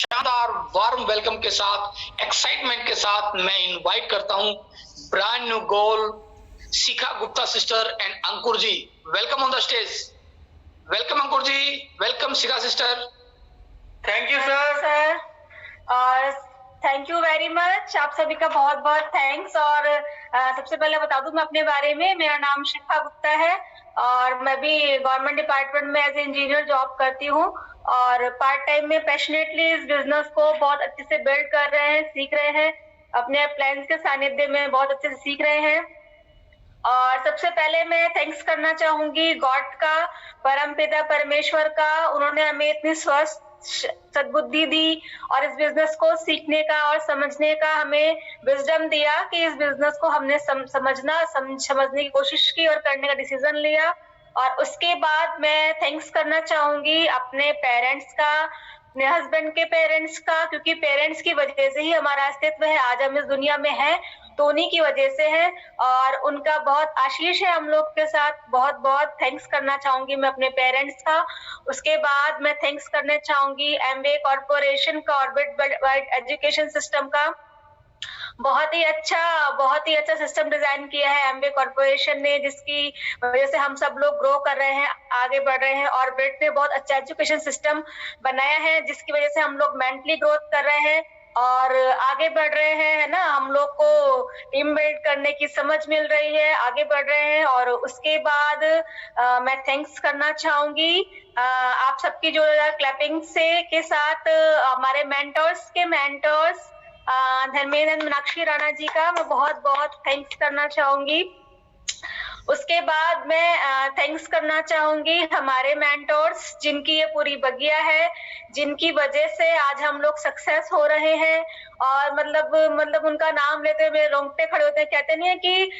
शानदार warm welcome के साथ, एक्साइटमेंट के साथ मैं इनवाइट करता हूं brand new goal Shikha Gupta sister and Ankur ji. Welcome on the stage. Welcome Ankur ji, welcome Shikha sister. Thank you sir. और थैंक यू वेरी मच, आप सभी का बहुत बहुत थैंक्स। और सबसे पहले बता दूं मैं अपने बारे में, मेरा नाम शिखा गुप्ता है और मैं भी गवर्नमेंट डिपार्टमेंट में एज इंजीनियर जॉब करती हूँ और पार्ट टाइम में पैशनेटली इस बिजनेस को बहुत अच्छे से बिल्ड कर रहे हैं, सीख रहे हैं, अपने प्लान्स के सानिध्य में बहुत अच्छे से सीख रहे हैं। और सबसे पहले मैं थैंक्स करना चाहूंगी गॉड का, परम पिता परमेश्वर का। उन्होंने हमें इतनी स्वस्थ सद्बुद्धि दी और इस बिजनेस को सीखने का और समझने का हमें विजडम दिया कि इस बिजनेस को हमने समझने की कोशिश की और करने का डिसीजन लिया। और उसके बाद मैं थैंक्स करना चाहूंगी अपने पेरेंट्स का, अपने हस्बैंड के पेरेंट्स का, क्योंकि पेरेंट्स की वजह से ही हमारा अस्तित्व है, आज हम इस दुनिया में हैं तो उन्हीं की वजह से है और उनका बहुत आशीष है हम लोग के साथ। बहुत बहुत थैंक्स करना चाहूंगी मैं अपने पेरेंट्स का। उसके बाद मैं थैंक्स करना चाहूंगी एमवे कॉर्पोरेशन का, ऑर्बिट वर्ल्ड एजुकेशन सिस्टम का। बहुत ही अच्छा सिस्टम डिजाइन किया है एमवे कॉर्पोरेशन ने, जिसकी वजह से हम सब लोग ग्रो कर रहे हैं, आगे बढ़ रहे हैं। ऑर्बिट ने बहुत अच्छा एजुकेशन सिस्टम बनाया है जिसकी वजह से हम लोग मेंटली ग्रोथ कर रहे हैं और आगे बढ़ रहे हैं, है ना। हम लोग को टीम बिल्ड करने की समझ मिल रही है, आगे बढ़ रहे हैं। और उसके बाद मैं थैंक्स करना चाहूंगी आप सबकी जो क्लैपिंग से के साथ हमारे मेंटर्स धर्मेंद्र मीनाक्षी राणा जी का मैं बहुत बहुत थैंक्स करना चाहूंगी। उसके बाद मैं थैंक्स करना चाहूंगी हमारे मेंटोर्स, जिनकी ये पूरी बगिया है, जिनकी वजह से आज हम लोग सक्सेस हो रहे हैं। और मतलब उनका नाम लेते मेरे रोंगटे खड़े होते हैं। कहते नहीं है कि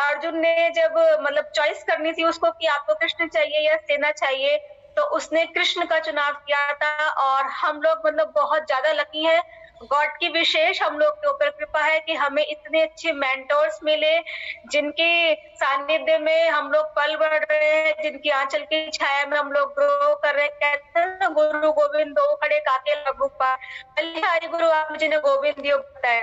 अर्जुन ने जब मतलब चॉइस करनी थी उसको कि आपको कृष्ण चाहिए या सेना चाहिए, तो उसने कृष्ण का चुनाव किया था। और हम लोग मतलब बहुत ज्यादा लकी हैं, गॉड की विशेष हम लोग के ऊपर कृपा है कि हमें इतने अच्छे मेंटोर्स मिले, जिनके सानिध्य में हम लोग पल बढ़ रहे हैं, जिनकी आंचल की छाया में हम लोग ग्रो कर रहे हैं। कहते हैं ना, गुरु गोविंद दो खड़े काके लगू पार, हरि गुरु आप मुझे ने गोविंद दियो बताए,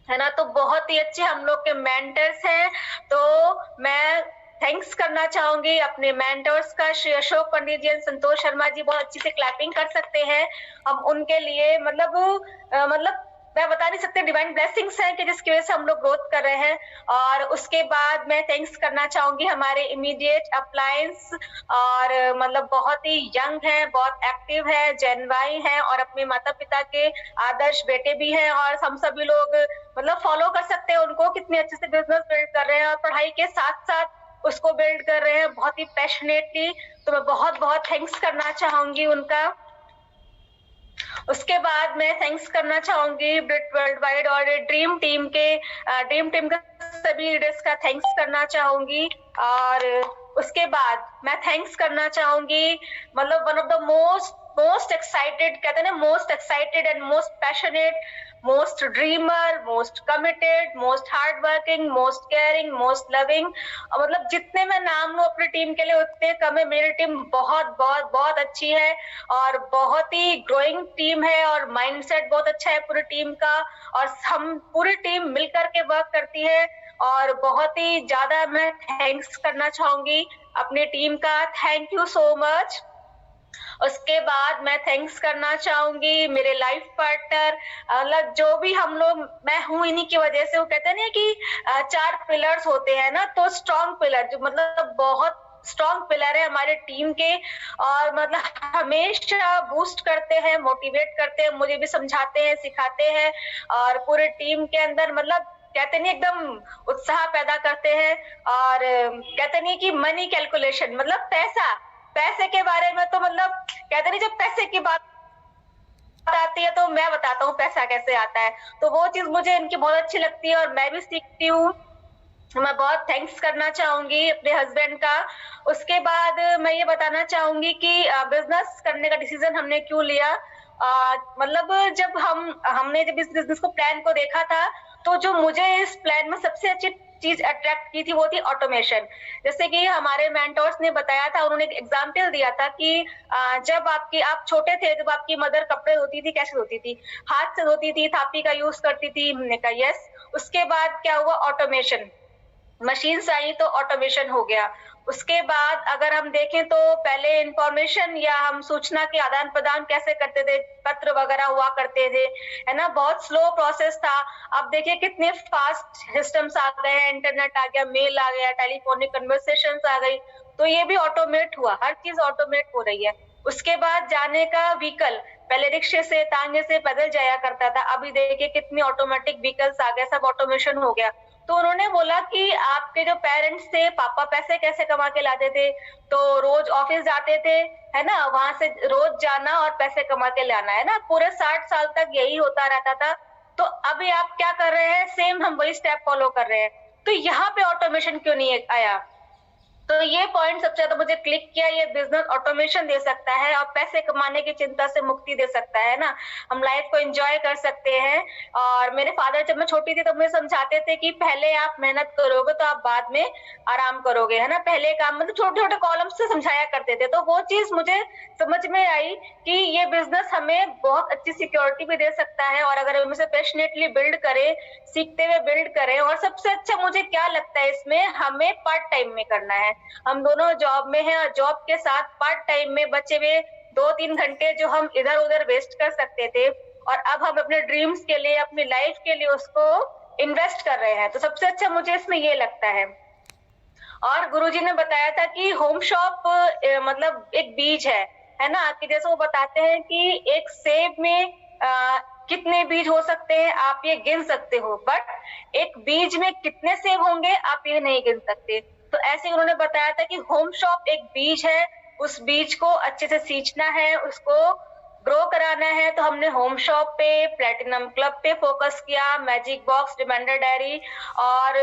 है ना। तो बहुत ही अच्छे हम लोग के मेंटर्स हैं। तो मैं थैंक्स करना चाहूंगी अपने मेंटर्स का, श्री अशोक पंडित जी, संतोष शर्मा जी बहुत अच्छी से क्लैपिंग कर सकते हैं हम उनके लिए। मतलब मैं बता नहीं सकते, डिवाइन ब्लेसिंग्स है कि जिसकी वजह से हम लोग ग्रोथ कर रहे हैं। और उसके बाद मैं थैंक्स करना चाहूंगी हमारे इमीडिएट अप्लायंस, और मतलब बहुत ही यंग है, बहुत एक्टिव है, जेनवाई है और अपने माता पिता के आदर्श बेटे भी हैं। और हम सभी लोग मतलब फॉलो कर सकते हैं उनको, कितने अच्छे से बिजनेस बिल्ड कर रहे हैं और पढ़ाई के साथ साथ उसको बिल्ड कर रहे हैं बहुत ही पैशनेटली। तो मैं बहुत बहुत थैंक्स करना चाहूंगी उनका। उसके बाद मैं थैंक्स करना चाहूंगी ब्रिट वर्ल्ड वाइड और ड्रीम टीम के सभी लीडर्स का थैंक्स करना चाहूंगी। और उसके बाद मैं थैंक्स करना चाहूंगी मतलब one of the most excited, कहते हैं ना, most excited and most passionate, most dreamer, most committed, most hard working, most caring, most loving. मतलब जितने मैं नाम लूं अपनी टीम के लिए उतने कम है। मेरी टीम बहुत बहुत बहुत अच्छी है और बहुत ही ग्रोइंग टीम है और माइंडसेट बहुत अच्छा है पूरी टीम का। और हम पूरी टीम मिलकर के वर्क करती है और बहुत ही ज्यादा मैं थैंक्स करना चाहूंगी अपनी टीम का। Thank you so much. उसके बाद मैं थैंक्स करना चाहूंगी मेरे लाइफ पार्टनर, मतलब जो भी हम लोग, मैं हूं इन्हीं की वजह से। वो कहते हैं ना कि 4 पिलर्स होते हैं ना, तो स्ट्रॉन्ग पिलर जो मतलब बहुत स्ट्रॉन्ग पिलर है हमारे टीम के और मतलब हमेशा बूस्ट करते हैं, मोटिवेट करते हैं, मुझे भी समझाते हैं, सिखाते हैं और पूरे टीम के अंदर मतलब कहते नहीं एकदम उत्साह पैदा करते हैं। और कहते नहीं कि मनी कैलकुलेशन मतलब पैसे के बारे में तो मतलब कहते नहीं, जब पैसे की बात आती है तो मैं बताता हूँ पैसा कैसे आता है। तो वो चीज मुझे इनकी बहुत अच्छी लगती है और मैं भी सीखती हूँ। मैं बहुत थैंक्स करना चाहूंगी अपने हस्बैंड का। उसके बाद मैं ये बताना चाहूंगी कि बिजनेस करने का डिसीजन हमने क्यों लिया। मतलब जब हमने जब इस बिजनेस को प्लान को देखा था, तो जो मुझे इस प्लान में सबसे अच्छी चीज अट्रैक्ट की थी वो थी ऑटोमेशन। जैसे कि हमारे मेंटोर्स ने बताया था, उन्होंने एक एग्जाम्पल दिया था कि जब आप छोटे थे, जब आपकी मदर कपड़े धोती थी, कैसे धोती थी? हाथ से धोती थी, थापी का यूज करती थी। हमने कहा यस। उसके बाद क्या हुआ? ऑटोमेशन, मशीन्स आई तो ऑटोमेशन हो गया। उसके बाद अगर हम देखें तो पहले इंफॉर्मेशन या हम सूचना के आदान प्रदान कैसे करते थे, पत्र वगैरह हुआ करते थे, है ना, बहुत स्लो प्रोसेस था। अब देखिए कितने फास्ट सिस्टम्स आ गए हैं, इंटरनेट आ गया, मेल आ गया, टेलीफोनिक कन्वर्सेशंस आ गई, तो ये भी ऑटोमेट हुआ, हर चीज ऑटोमेट हो रही है। उसके बाद जाने का व्हीकल, पहले रिक्शे से, तांगे से, पैदल जाया करता था, अभी देखिए कितनी ऑटोमेटिक व्हीकल्स आ गए, सब ऑटोमेशन हो गया। तो उन्होंने बोला कि आपके जो पेरेंट्स थे, पापा पैसे कैसे कमा के लाते थे? तो रोज ऑफिस जाते थे, है ना, वहां से रोज जाना और पैसे कमा के लाना, है ना, पूरे 60 साल तक यही होता रहता था। तो अभी आप क्या कर रहे हैं? सेम हम वही स्टेप फॉलो कर रहे हैं। तो यहाँ पे ऑटोमेशन क्यों नहीं आया? तो ये पॉइंट सबसे ज्यादा मुझे क्लिक किया, ये बिजनेस ऑटोमेशन दे सकता है और पैसे कमाने की चिंता से मुक्ति दे सकता है ना, हम लाइफ को एंजॉय कर सकते हैं। और मेरे फादर जब मैं छोटी थी तो मुझे समझाते थे कि पहले आप मेहनत करोगे तो आप बाद में आराम करोगे, है ना, पहले काम, मतलब छोटे छोटे कॉलम से समझाया करते थे। तो वो चीज मुझे समझ में आई कि ये बिजनेस हमें बहुत अच्छी सिक्योरिटी भी दे सकता है, और अगर हम इसे पैशनेटली बिल्ड करें, सीखते हुए बिल्ड करें। और सबसे अच्छा मुझे क्या लगता है इसमें, हमें पार्ट टाइम में करना है। हम दोनों जॉब में हैं और जॉब के साथ पार्ट टाइम में बचे हुए 2-3 घंटे जो हम इधर उधर वेस्ट कर सकते थे, और अब हम अपने ड्रीम्स के लिए, अपनी लाइफ के लिए उसको इन्वेस्ट कर रहे हैं। तो सबसे अच्छा मुझे इसमें ये लगता है। और गुरुजी ने बताया था कि होम शॉप मतलब एक बीज है ना, कि जैसे वो बताते हैं कि एक सेब में कितने बीज हो सकते हैं आप ये गिन सकते हो, बट एक बीज में कितने सेब होंगे आप ये नहीं गिन सकते। तो ऐसे उन्होंने बताया था कि होम शॉप एक बीज है, उस बीज को अच्छे से सींचना है, उसको ग्रो कराना है। तो हमने होम शॉप पे, प्लेटिनम क्लब पे फोकस किया, मैजिक बॉक्स, रिमाइंडर डायरी और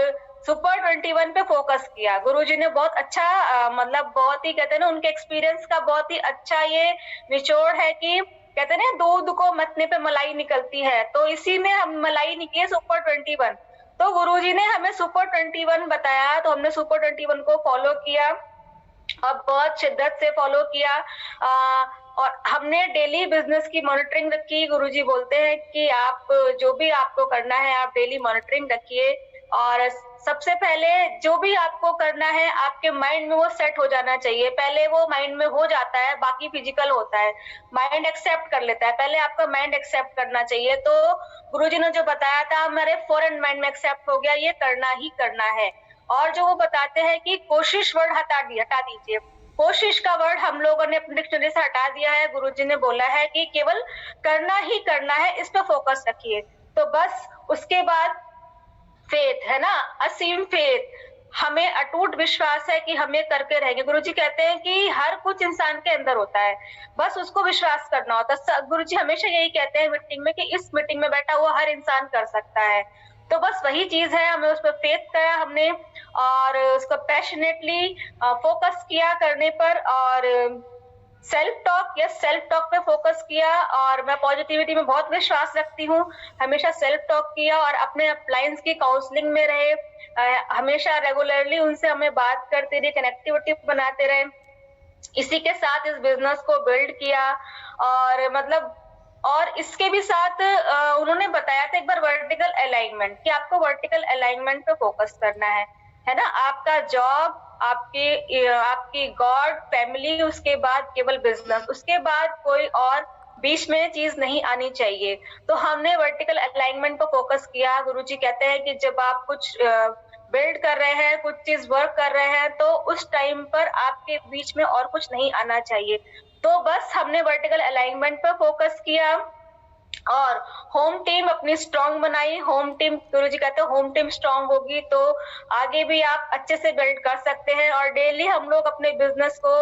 सुपर 21 पे फोकस किया। गुरुजी ने बहुत अच्छा मतलब बहुत ही, कहते हैं ना, उनके एक्सपीरियंस का बहुत ही अच्छा ये निचोड़ है कि कहते हैं ना, दूध को मथने पे मलाई निकलती है, तो इसी में हम मलाई निकली सुपर 21। तो गुरुजी ने हमें सुपर 21 बताया, तो हमने सुपर 21 को फॉलो किया और बहुत शिद्दत से फॉलो किया। और हमने डेली बिजनेस की मॉनिटरिंग रखी। गुरुजी बोलते हैं कि आप जो भी आपको करना है आप डेली मॉनिटरिंग रखिए, और सबसे पहले जो भी आपको करना है आपके माइंड में वो सेट हो जाना चाहिए। पहले वो माइंड में हो जाता है, बाकी फिजिकल होता है, माइंड एक्सेप्ट कर लेता है, पहले आपका माइंड एक्सेप्ट करना चाहिए। तो गुरुजी ने जो बताया था हमारे फॉरन माइंड में एक्सेप्ट हो गया, ये करना ही करना है। और जो वो बताते हैं कि कोशिश वर्ड हटा दीजिए, कोशिश का वर्ड हम लोगों ने अपने डिक्शनरी से हटा दिया है। गुरुजी ने बोला है कि केवल करना ही करना है, इस पे फोकस रखिए। तो बस उसके बाद फेथ, है ना, असीम फेथ, हमें अटूट विश्वास है कि हम ये करके रहेंगे। गुरुजी कहते हैं कि हर कुछ इंसान के अंदर होता है, बस उसको विश्वास करना होता है। गुरुजी हमेशा यही कहते हैं मीटिंग में कि इस मीटिंग में बैठा हुआ हर इंसान कर सकता है। तो बस वही चीज है, हमें उस पर फेथ किया हमने और उसको पैशनेटली फोकस किया करने पर, और सेल्फ टॉक पे फोकस किया। और मैं पॉजिटिविटी में बहुत विश्वास रखती हूँ, हमेशा सेल्फ टॉक किया और अपने अपलाइंस की काउंसलिंग में रहे, हमेशा रेगुलरली उनसे हमें बात करते रहे, कनेक्टिविटी बनाते रहे। इसी के साथ इस बिजनेस को बिल्ड किया। और मतलब और इसके भी साथ उन्होंने बताया था एक बार वर्टिकल अलाइनमेंट, कि आपको वर्टिकल अलाइनमेंट पे फोकस करना है ना, आपका जॉब, आपकी गॉड, फैमिली, उसके बाद केवल बिजनेस, उसके बाद कोई और बीच में चीज नहीं आनी चाहिए। तो हमने वर्टिकल अलाइनमेंट पर फोकस किया। गुरुजी कहते हैं कि जब आप कुछ बिल्ड कर रहे हैं, कुछ चीज वर्क कर रहे हैं, तो उस टाइम पर आपके बीच में और कुछ नहीं आना चाहिए। तो बस हमने वर्टिकल अलाइनमेंट पर फोकस किया और होम टीम अपनी स्ट्रांग बनाई। होम टीम, गुरुजी कहते हैं होम टीम स्ट्रांग होगी तो आगे भी आप अच्छे से बिल्ड कर सकते हैं। और डेली हम लोग अपने बिजनेस को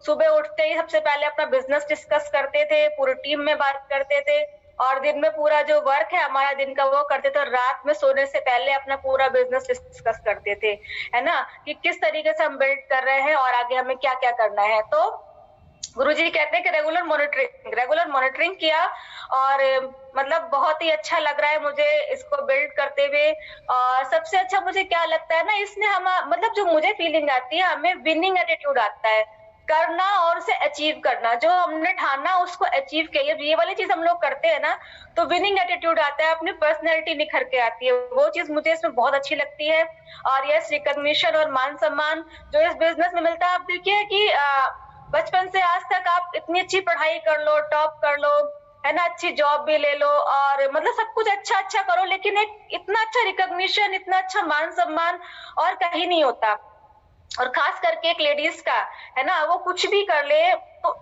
सुबह उठते ही सबसे पहले अपना बिजनेस डिस्कस करते थे, पूरी टीम में बात करते थे, और दिन में पूरा जो वर्क है हमारा दिन का वो करते थे, और रात में सोने से पहले अपना पूरा बिजनेस डिस्कस करते थे, है ना, कि किस तरीके से हम बिल्ड कर रहे हैं और आगे हमें क्या क्या करना है। तो गुरुजी कहते हैं कि रेगुलर मॉनिटरिंग किया और मतलब बहुत ही अच्छा लग रहा है मुझे इसको बिल्ड करते हुए। और सबसे अच्छा मुझे क्या लगता है ना, इसमें हम मतलब जो मुझे फीलिंग आती है, हमें विनिंग एटीट्यूड आता है, करना और उसे अचीव करना, जो हमने ठाना उसको अचीव किया। ये वाली चीज हम लोग करते हैं ना, तो विनिंग एटीट्यूड आता है, अपनी पर्सनैलिटी निखर के आती है। वो चीज मुझे इसमें बहुत अच्छी लगती है। और यस, रिकॉग्निशन और मान सम्मान जो इस बिजनेस में मिलता है, आप देखिए कि बचपन से आज तक आप इतनी अच्छी पढ़ाई कर लो, टॉप कर लो, है ना, अच्छी जॉब भी ले लो और मतलब सब कुछ अच्छा अच्छा करो, लेकिन एक इतना अच्छा रिकॉग्निशन, इतना अच्छा मान सम्मान और कहीं नहीं होता। और खास करके एक लेडीज का, है ना, वो कुछ भी कर ले, तो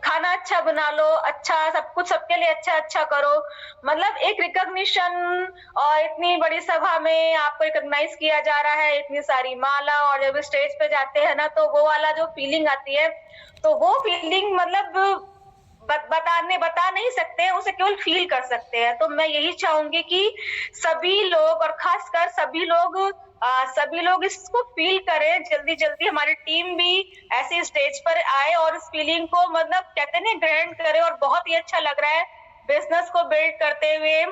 खाना अच्छा बना लो, अच्छा सब कुछ सबके लिए अच्छा अच्छा करो, मतलब एक रिकॉग्निशन। और इतनी बड़ी सभा में आपको रिकॉग्नाइज किया जा रहा है, इतनी सारी माला, और जब स्टेज पे जाते हैं ना, तो वो वाला जो फीलिंग आती है, तो वो फीलिंग मतलब बता नहीं सकते हैं, उसे केवल फील कर सकते हैं। तो मैं यही चाहूंगी कि सभी लोग, और खासकर सभी लोग इसको फील करें, जल्दी जल्दी हमारी टीम भी ऐसे स्टेज पर आए और इस फीलिंग को मतलब कहते हैं ना, ग्रहण करे। और बहुत ही अच्छा लग रहा है बिजनेस को बिल्ड करते हुए।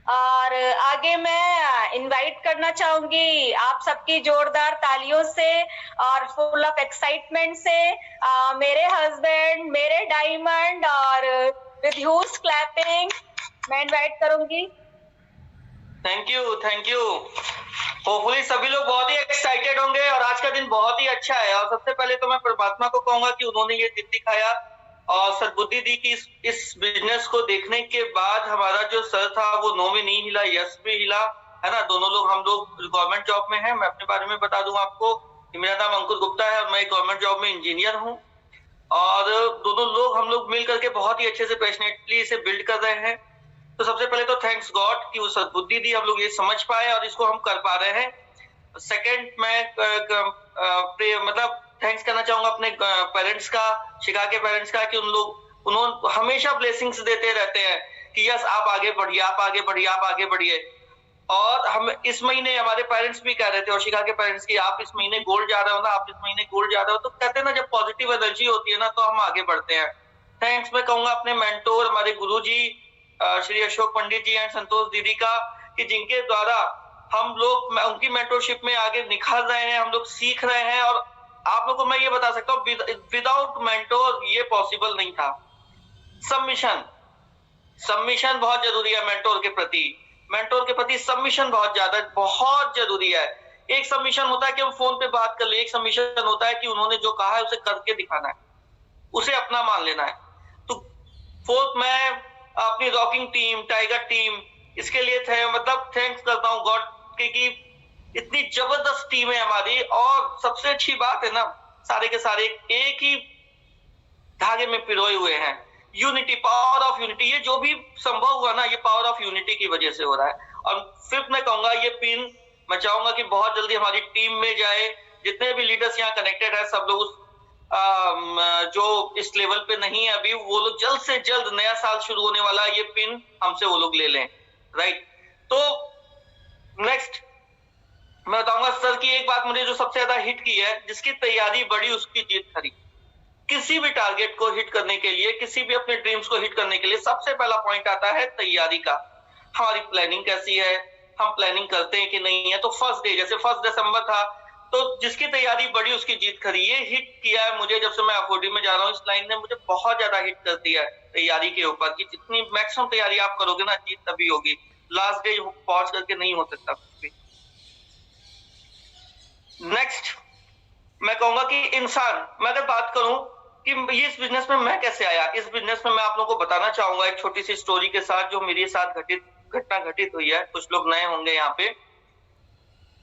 और आगे मैं इनवाइट करना चाहूंगी आप सबकी जोरदार तालियों से और फुल ऑफ एक्साइटमेंट से मेरे हस्बैंड, मेरे डायमंड, और विद ह्यूज क्लैपिंग मैं इनवाइट करूंगी। Thank you, thank you. Hopefully सभी लोग बहुत ही एक्साइटेड होंगे और आज का दिन बहुत ही अच्छा है। और सबसे पहले तो मैं परमात्मा को कहूंगा कि उन्होंने ये दिन दिखाया और सद्बुद्धि दी कि इस बिजनेस को देखने के बाद हमारा जो सर था वो नो में नहीं हिला, यस में हिला, है ना। दोनों लोग, हम लोग गवर्नमेंट जॉब में हैं। मैं अपने बारे में बता दूं आपको कि मेरा नाम अंकुर गुप्ता है और मैं गवर्नमेंट जॉब में इंजीनियर हूँ। और दोनों लोग, हम लोग मिल करके बहुत ही अच्छे से पैशनेटली इसे बिल्ड कर रहे हैं। तो सबसे पहले तो थैंक्स गॉड कि वो सद्बुद्धि दी, हम लोग ये समझ पाए और इसको हम कर पा रहे हैं। सेकंड, मैं मतलब थैंक्स करना चाहूंगा अपने पेरेंट्स का, शिखा के पेरेंट्स का, कि उन्होंने हमेशा ब्लेसिंग्स देते रहते हैं कि यस आप आगे बढ़िए, आप आगे बढ़िए, आप आगे बढ़िए। और हम इस महीने, हमारे पेरेंट्स भी कह रहे थे और शिखा के पेरेंट्स की, आप इस महीने गोल्ड जा रहे हो ना, आप इस महीने गोल्ड जा रहे हो। तो कहते हैं ना, जब पॉजिटिव एनर्जी होती है ना, तो हम आगे बढ़ते हैं। थैंक्स मैं कहूंगा अपने मेंटोर, हमारे गुरुजी श्री अशोक पंडित जी एंड संतोष दीदी का, कि जिनके द्वारा हम लोग उनकी मेंटरशिप में आगे निखर रहे हैं, हम लोग सीख रहे हैं। और आप लोगों को मैं ये बता सकता हूँ, विदाउट मेंटोर ये पॉसिबल नहीं था। सबमिशन बहुत जरूरी है मेंटोर के प्रति सबमिशन बहुत जरूरी है। एक सबमिशन होता है कि हम फोन पे बात कर ले, एक सबमिशन होता है कि उन्होंने जो कहा है उसे करके दिखाना है, उसे अपना मान लेना है। तो फोर्थ, मैं अपनी रॉकिंग टीम, टाइगर टीम, इसके लिए मतलब थैंक्स करता हूँ गॉड कि इतनी जबरदस्त टीम है हमारी। और सबसे अच्छी बात है ना, सारे के सारे एक ही धागे में पिरोए हुए हैं। यूनिटी, पावर ऑफ यूनिटी, ये जो भी संभव हुआ ना, ये पावर ऑफ यूनिटी की वजह से हो रहा है। और फिफ्थ मैं कहूंगा, ये पिन मैं चाहूंगा कि बहुत जल्दी हमारी टीम में जाए। जितने भी लीडर्स यहाँ कनेक्टेड है, सब लोग जो इस लेवल पे नहीं है अभी, वो लोग जल्द से जल्द, नया साल शुरू होने वाला, ये पिन हमसे वो लोग ले लें, राइट। तो नेक्स्ट मैं बताऊंगा सर की एक बात मुझे जो सबसे ज्यादा हिट की है, जिसकी तैयारी बड़ी उसकी जीत खरी। किसी भी टारगेट को हिट करने के लिए, किसी भी अपने ड्रीम्स को हिट करने के लिए सबसे पहला पॉइंट आता है तैयारी का। हमारी प्लानिंग कैसी है, हम प्लानिंग करते हैं कि नहीं है। तो फर्स्ट डे, जैसे 1 दिसंबर था, तो जिसकी तैयारी बड़ी उसकी जीत खरी, ये हिट किया है मुझे। जब से मैं अफोडी में जा रहा हूँ, इस लाइन ने मुझे बहुत ज्यादा हिट कर दिया है तैयारी के ऊपर, कि जितनी मैक्सिमम तैयारी आप करोगे ना, जीत तभी होगी। लास्ट डे पहुंच करके नहीं हो सकता कुछ भी। नेक्स्ट मैं कहूंगा कि इंसान, मैं अगर बात करूं कि ये इस बिजनेस में मैं कैसे आया, इस बिजनेस में मैं आप लोगों को बताना चाहूंगा एक छोटी सी स्टोरी के साथ, जो मेरे साथ घटना घटित हुई है। कुछ लोग नए होंगे यहाँ पे।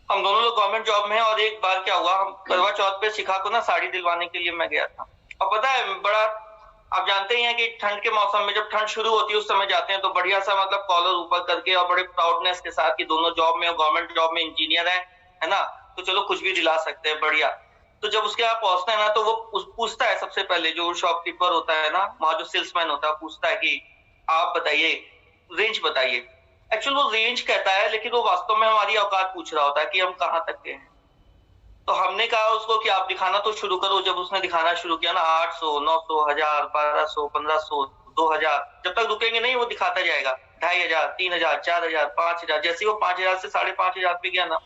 हम दोनों लोग गवर्नमेंट जॉब में हैं और एक बार क्या हुआ, हम करवा चौथ पे शिखा को ना साड़ी दिलवाने के लिए मैं गया था। और पता है, बड़ा, आप जानते ही हैं कि ठंड के मौसम में जब ठंड शुरू होती है उस समय जाते हैं, तो बढ़िया सा मतलब कॉलर ऊपर करके और बड़े प्राउडनेस के साथ कि दोनों जॉब में, गवर्नमेंट जॉब में इंजीनियर है ना, तो चलो कुछ भी दिला सकते हैं, बढ़िया। तो जब उसके यहाँ पहुंचते हैं ना, तो वो पूछता है सबसे पहले, जो शॉपकीपर होता है ना, वहां जो सेल्समैन होता है, पूछता है कि आप बताइए, रेंज बताइए। एक्चुअली वो रेंज कहता है, लेकिन वो वास्तव में हमारी औकात पूछ रहा होता है कि हम कहाँ तक गए हैं। तो हमने कहा उसको कि आप दिखाना तो शुरू करो। जब उसने दिखाना शुरू किया ना 800, 900, 1000, 1200, 1500, 2000, जब तक रुकेंगे नहीं वो दिखाता जाएगा। 2500, 3000, 4000, 5000, जैसे वो 5000 से 5500 पे गया ना,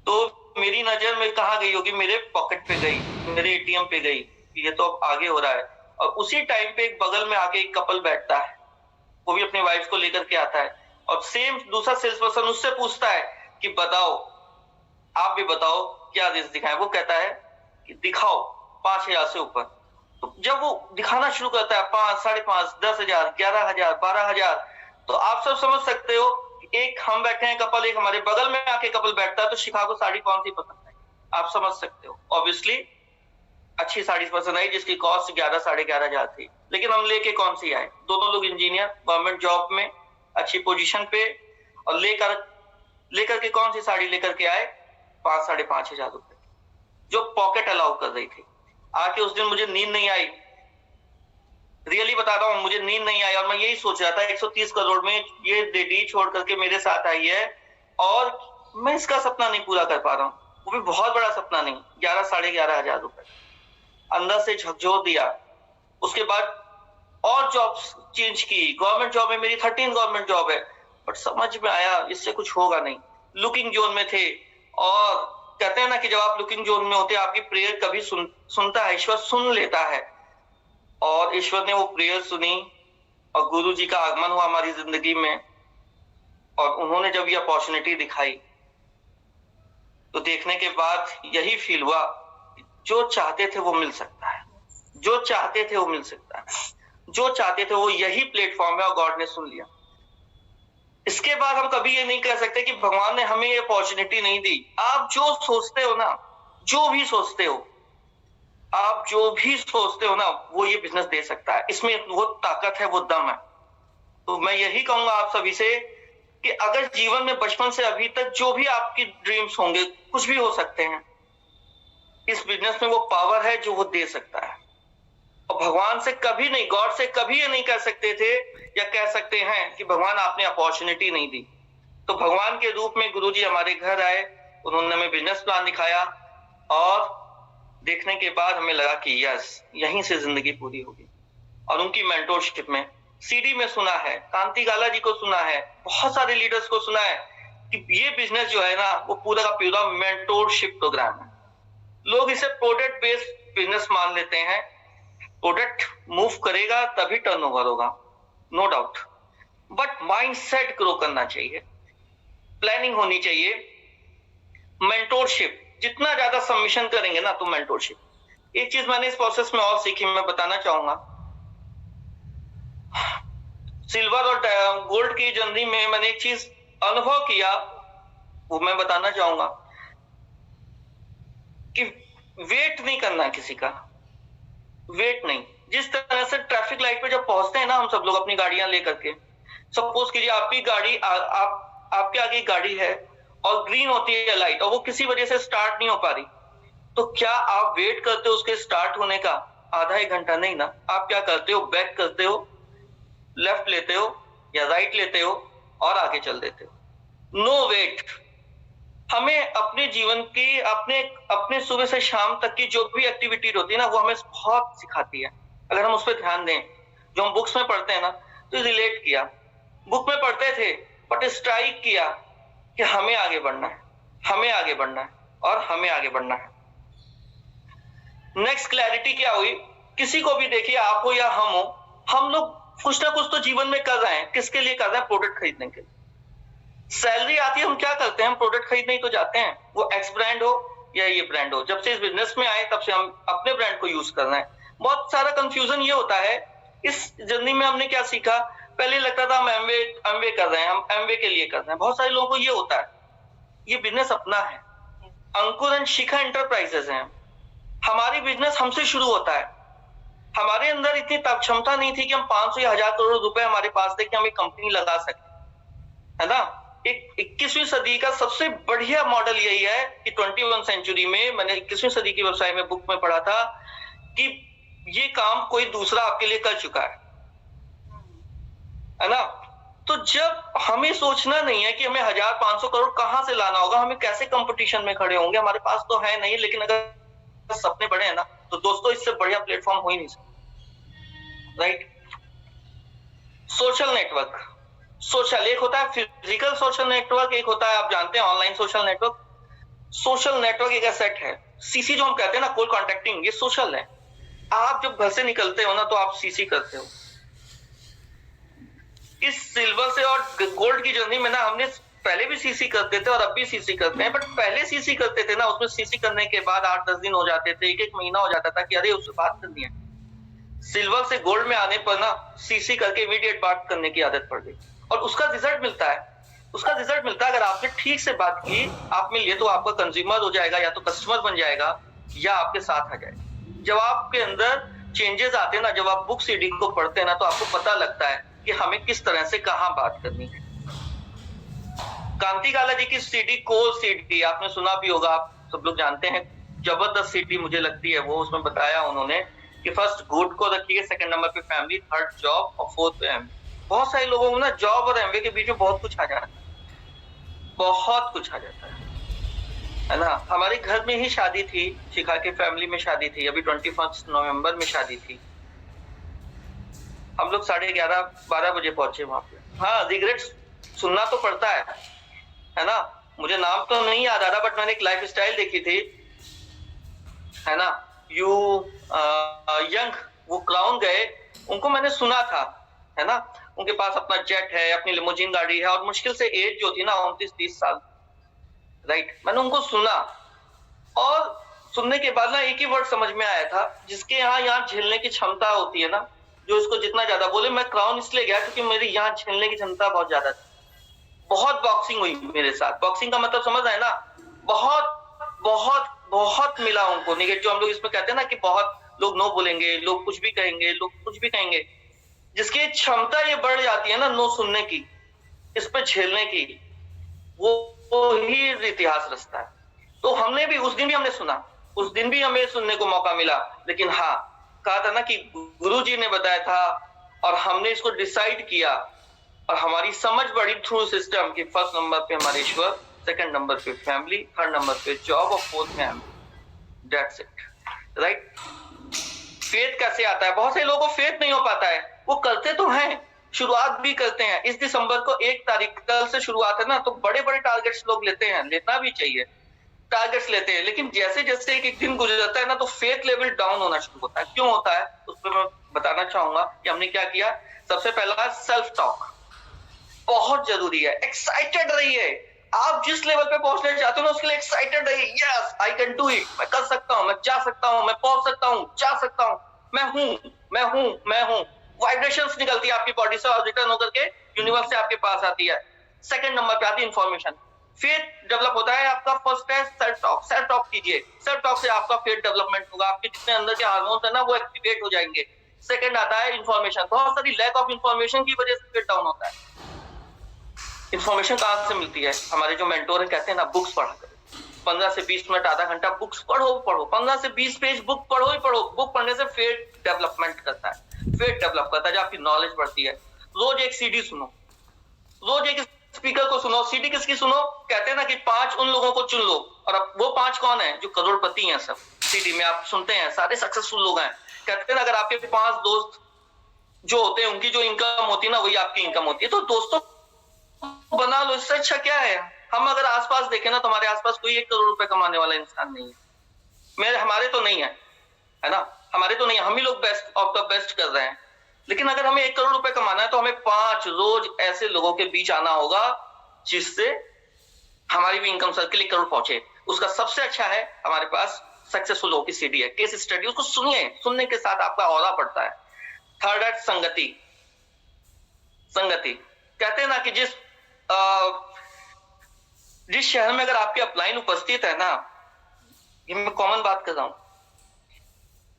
तो मेरी नजर में कहाँ गई होगी, मेरे पॉकेट पे गई, मेरे एटीएम पे गई, ये तो अब आगे हो रहा है। और उसी टाइम पे एक बगल में आके एक कपल बैठता है, वो भी अपने वाइफ को लेकर के आता है, और सेम दूसरा सेल्स पर्सन उससे पूछता है कि बताओ, आप भी बताओ क्या रिस्क दिखाएं। वो कहता है कि दिखाओ 5000 से ऊपर। तो जब वो दिखाना शुरू करता है 5, 5.5, 10,000, 11,000, 12,000, तो आप सब समझ सकते हो, एक हम बैठे हैं कपल, एक हमारे बगल में आके कपल बैठता है, तो शिखा को साड़ी कौन सी पसंद है, आप समझ सकते हो। ऑब्वियसली अच्छी साड़ी पसंद आई जिसकी कॉस्ट 11, 11,500 थी। लेकिन हम लेके कौन सी आए, दोनों लोग इंजीनियर, गवर्नमेंट जॉब में, अच्छी पोजीशन पे, और लेकर के कौन सी साड़ी लेकर के आए, 5, 5,500 रुपए, जो पॉकेट अलाउ कर रही थी। आके उस दिन मुझे नींद नहीं आई, रियली बता रहा हूँ, मुझे नींद नहीं आई, और मैं यही सोच रहा था 130 करोड़ में ये लेडी छोड़ करके मेरे साथ आई है, और मैं इसका सपना नहीं पूरा कर पा रहा हूँ, वो भी बहुत बड़ा सपना नहीं, 11, 11,500 रुपए अंदर से झकझोर दिया। उसके बाद और जॉब्स चेंज की, गवर्नमेंट जॉब में मेरी 13 गवर्नमेंट जॉब है, बट समझ में आया इससे कुछ होगा नहीं। लुकिंग जोन में थे, और कहते हैं ना कि जब आप लुकिंग जोन में होते हैं आपकी प्रेयर कभी सुनता है, ईश्वर सुन लेता है, और ईश्वर ने वो प्रेयर सुनी, और गुरु जी का आगमन हुआ हमारी जिंदगी में, और उन्होंने जब ये अपॉर्चुनिटी दिखाई, तो देखने के बाद यही फील हुआ, जो चाहते थे वो मिल सकता है, जो चाहते थे वो मिल सकता है, जो चाहते थे वो यही प्लेटफॉर्म है, और गॉड ने सुन लिया। इसके बाद हम कभी ये नहीं कह सकते कि भगवान ने हमें ये अपॉर्चुनिटी नहीं दी। आप जो सोचते हो ना, जो भी सोचते हो, आप जो भी सोचते हो ना, वो ये बिजनेस दे सकता है, इसमें वो ताकत है, वो दम है। तो मैं यही कहूंगा आप सभी से कि अगर जीवन में बचपन से अभी तक जो भी आपकी ड्रीम्स होंगे, कुछ भी हो सकते हैं, इस बिजनेस में वो पावर है जो वो दे सकता है। और भगवान से कभी नहीं, गॉड से कभी ये नहीं कह सकते थे या कह सकते हैं कि भगवान आपने अपॉर्चुनिटी नहीं दी। तो भगवान के रूप में गुरुजी हमारे घर आए, उन्होंने हमें बिजनेस प्लान दिखाया, और देखने के बाद हमें लगा कि यस, यहीं से जिंदगी पूरी होगी। और उनकी मेंटोरशिप में, सीडी में सुना है, कांति गाला जी को सुना है, बहुत सारे लीडर्स को सुना है कि ये बिजनेस जो है ना, वो पूरा का पूरा मेंटोरशिप प्रोग्राम है। लोग इसे प्रोडक्ट बेस्ड बिजनेस मान लेते हैं, प्रोडक्ट मूव करेगा तभी टर्नओवर होगा, no doubt, but mindset grow करना चाहिए, प्लानिंग होनी चाहिए। मेंटोरशिप जितना ज्यादा सबमिशन करेंगे ना, तो मेंटोरशिप। एक चीज मैंने इस प्रोसेस में और सीखी, मैं बताना चाहूंगा। सिल्वर और गोल्ड की जर्नी में मैंने एक चीज अनुभव किया, वो मैं बताना चाहूंगा कि वेट नहीं करना है किसी का, वेट नहीं। जिस तरह से ट्रैफिक लाइट पे जब पहुंचते हैं ना हम सब लोग अपनी गाड़ियां लेकर के, सपोज कीजिए आपकी गाड़ी आपके आगे गाड़ी है और ग्रीन होती है लाइट, और वो किसी वजह से स्टार्ट नहीं हो पा रही, तो क्या आप वेट करते हो उसके स्टार्ट होने का आधा 1 घंटा? नहीं ना, आप क्या करते हो, बैक करते हो, लेफ्ट लेते हो या राइट लेते हो, और आगे चल देते हो। No wait. हमें अपने जीवन की, अपने सुबह से शाम तक की जो भी एक्टिविटी होती है ना, वो हमें बहुत सिखाती है, अगर हम उस पर ध्यान दें। जो हम बुक्स में पढ़ते हैं ना, तो रिलेट किया, बुक में पढ़ते थे, बट स्ट्राइक किया कि हमें आगे बढ़ना है, हमें आगे बढ़ना है, और हमें आगे बढ़ना है। नेक्स्ट क्लैरिटी क्या हुई, किसी को भी देखिए, आप हो या हम हो, हम लोग कुछ ना कुछ तो जीवन में कर रहे हैं। किसके लिए कर रहे हैं? प्रोडक्ट खरीदने के लिए। सैलरी आती है, हम क्या करते हैं? हम प्रोडक्ट खरीदने ही तो जाते हैं, वो एक्स ब्रांड हो या ये ब्रांड हो। जब से इस बिजनेस में आए तब से हम अपने ब्रांड को यूज कर रहे हैं। बहुत सारा कंफ्यूजन ये होता है, इस जर्नी में हमने क्या सीखा, पहले लगता था हम एमवे कर रहे हैं, हम एमवे के लिए कर रहे हैं। बहुत सारे लोगों को ये होता है, ये बिजनेस अपना है। अंकुर एंड शिखा एंटरप्राइजेस हैं, हमारी बिजनेस हमसे शुरू होता है। हमारे अंदर इतनी क्षमता नहीं थी कि हम 500 या 1000 करोड़ रुपए हमारे पास थे कि हम एक कंपनी लगा सके, है ना। एक 21वीं सदी का सबसे बढ़िया मॉडल यही है कि 21 सेंचुरी में, मैंने 21वीं सदी की व्यवसाय में बुक में पढ़ा था कि ये काम कोई दूसरा आपके लिए कर चुका है ना। तो जब हमें सोचना नहीं है कि हमें 1,000-500 करोड़ कहां से लाना होगा, हमें कैसे कंपटीशन में खड़े होंगे, हमारे पास तो है नहीं, लेकिन अगर सपने बड़े हैं ना, तो दोस्तों इससे बढ़िया प्लेटफॉर्म हो ही नहीं सकता, राइट? सोशल नेटवर्क, सोशल एक होता है फिजिकल सोशल नेटवर्क, एक होता है आप जानते हैं online social network. Social network एक सेट है, सीसी जो हम कहते हैं ना, कोल्ड कॉन्टेक्टिंग, ये सोशल है। आप जब घर से निकलते हो ना तो आप सीसी करते हो। इस सिल्वर से और गोल्ड की जर्नी में ना हमने पहले भी सीसी करते थे और अब भी सीसी करते हैं, बट पहले सीसी करते थे ना, उसमें सीसी करने के बाद 8-10 दिन हो जाते थे, 1-1 महीना हो जाता था कि अरे उससे बात करनी है। सिल्वर से गोल्ड में आने पर ना सीसी करके इमीडिएट बात करने की आदत पड़ गई और उसका रिजल्ट मिलता है। उसका रिजल्ट मिलता है, अगर आपने ठीक से बात की, आप मिलिए तो आपका कंज्यूमर हो जाएगा, या तो कस्टमर बन जाएगा, या आपके साथ आ जाएगा। जब आपके अंदर चेंजेस आते हैं ना, जब आप बुक सीडी को पढ़ते हैं ना, तो आपको पता लगता है कि हमें किस तरह से कहां बात करनी है। कांति काला जी की सीडी, कोल सीडी आपने सुना भी होगा, आप सब लोग जानते हैं, जबरदस्त सीडी मुझे लगती है वो। उसमें बताया उन्होंने कि फर्स्ट गुड को रखिए, सेकंड नंबर पे फैमिली, थर्ड जॉब और फोर्थ पे एमवे। बहुत सारे लोगों में ना जॉब और एमवे के बीच में बहुत कुछ आ जाता है, बहुत कुछ आ जाता है ना। हमारे घर में ही शादी थी, शिखा की फैमिली में शादी थी, अभी 21 नवंबर में शादी थी। हम लोग 11:30-12 बजे पहुंचे वहां पे। हाँ, रिग्रेट सुनना तो पड़ता है ना। मुझे नाम तो नहीं याद आ रहा, बट मैंने एक लाइफ स्टाइल देखी थी, है ना, यू यंग, वो क्राउन गए, उनको मैंने सुना था, है ना, उनके पास अपना जेट है, अपनी लिमोजिन गाड़ी है, और मुश्किल से एज जो थी ना 29-30 साल, राइट। मैंने उनको सुना और सुनने के बाद ना एक ही वर्ड समझ में आया था, जिसके यहाँ झेलने की क्षमता होती है ना, जो इसको जितना ज्यादा बोले। मैं क्राउन इसलिए गया क्योंकि मेरी यहाँ झेलने की क्षमता बहुत ज्यादा थी। बहुत बॉक्सिंग हुई मेरे साथ। बॉक्सिंग का मतलब समझ आए ना, बहुत बहुत बहुत मिला उनको निगेटिव, जो हम लोग इसमें कहते हैं ना कि बहुत लोग नो बोलेंगे, लोग कुछ भी कहेंगे, लोग कुछ भी कहेंगे, जिसकी क्षमता ये बढ़ जाती है ना नो सुनने की, इस पे झेलने की, वो ही इतिहास रचता है। तो हमने भी उस दिन भी हमने सुना, उस दिन भी हमें सुनने को मौका मिला, लेकिन हाँ, कहा था ना कि गुरु जी ने बताया था और हमने इसको डिसाइड किया, और हमारी समझ बढ़ी थ्रू सिस्टम की फर्स्ट नंबर पे हमारे ईश्वर, सेकंड नंबर पे फैमिली, थर्ड नंबर पे जॉब और फोर्थ में हम। That's it, right. फेथ कैसे आता है? बहुत से लोगों को फेथ नहीं हो पाता है, वो करते तो हैं, शुरुआत भी करते हैं। इस दिसंबर को 1 तारीख कल से शुरुआत है ना, तो बड़े बड़े टारगेट्स लोग लेते हैं, लेना भी चाहिए, टारगेट्स लेते हैं, लेकिन जैसे जैसे एक दिन गुजरता है ना, तो फेथ लेवल डाउन होना शुरू होता है। क्यों होता है उस पर मैं बताना चाहूंगा कि हमने क्या किया। सबसे पहला सेल्फ टॉक बहुत जरूरी है। एक्साइटेड रहिए, आप जिस लेवल पे पहुंचना चाहते हो ना, उसके लिए एक्साइटेड रहिए। Yes, I can do it, मैं कर सकता हूं, मैं जा सकता हूं, मैं पहुंच सकता हूं, जा सकता हूं, मैं हूं, मैं हूं, मैं हूं। वाइब्रेशंस निकलती है आपकी बॉडी से और रिटर्न होकर के यूनिवर्स से आपके पास आती है। सेकंड नंबर पे आती है इंफॉर्मेशन। फेथ डेवलप होता है आपका। फर्स्ट है सेल्फ टॉक। सेल्फ टॉक कीजिए, सेल्फ टॉक से आपका फेथ डेवलपमेंट होगा, आपके जितने अंदर के हार्मोन्स है ना वो एक्टिवेट हो जाएंगे। सेकंड आता है इंफॉर्मेशन। बहुत सारी लैक ऑफ इंफॉर्मेशन की वजह से फेथ डाउन होता है। इंफॉर्मेशन कहां से मिलती है? हमारे जो मेंटोर है कहते हैं ना, बुक्स पढ़ा करो, 15 से 20 मिनट, आधा घंटा बुक्स पढ़ो, 15 से 20 पेज बुक पढ़ो ही पढ़ो। बुक पढ़ने से फेथ डेवलपमेंट करता है, फेथ डेवलप करता है, जब आपकी नॉलेज बढ़ती है। रोज एक सीडी सुनो, रोज एक स्पीकर को सुनो। सीडी किसकी सुनो? कहते हैं ना कि 5 उन लोगों को चुन लो, और अब वो 5 कौन है? जो करोड़पति हैं। सब सीडी में आप सुनते हैं, सारे सक्सेसफुल लोग हैं। कहते हैं ना, अगर आपके 5 दोस्त जो होते हैं, उनकी जो इनकम होती है ना, वही आपकी इनकम होती है। तो दोस्तों बना लो, इससे अच्छा क्या है? हम अगर आसपास देखें ना, तो हमारे आसपास कोई 1 करोड़ रुपए कमाने वाला इंसान नहीं है। हमारे तो नहीं है ना, हमारे तो नहीं है। हम ही लोग बेस्ट ऑफ द बेस्ट कर रहे हैं। लेकिन अगर हमें 1 करोड़ रुपए कमाना है, तो हमें 5 रोज ऐसे लोगों के बीच आना होगा जिससे हमारी भी इनकम सर्किल 1 करोड़ पहुंचे। उसका सबसे अच्छा है हमारे पास सक्सेसफुल लोगों की सीडी है, केस स्टडी। उसको सुनिए, सुनने के साथ आपका ऑरा बढ़ता है। थर्ड है संगति। संगति कहते हैं ना कि जिस शहर में अगर आपके अपलाइन उपस्थित है ना, ये मैं कॉमन बात कर रहा हूं,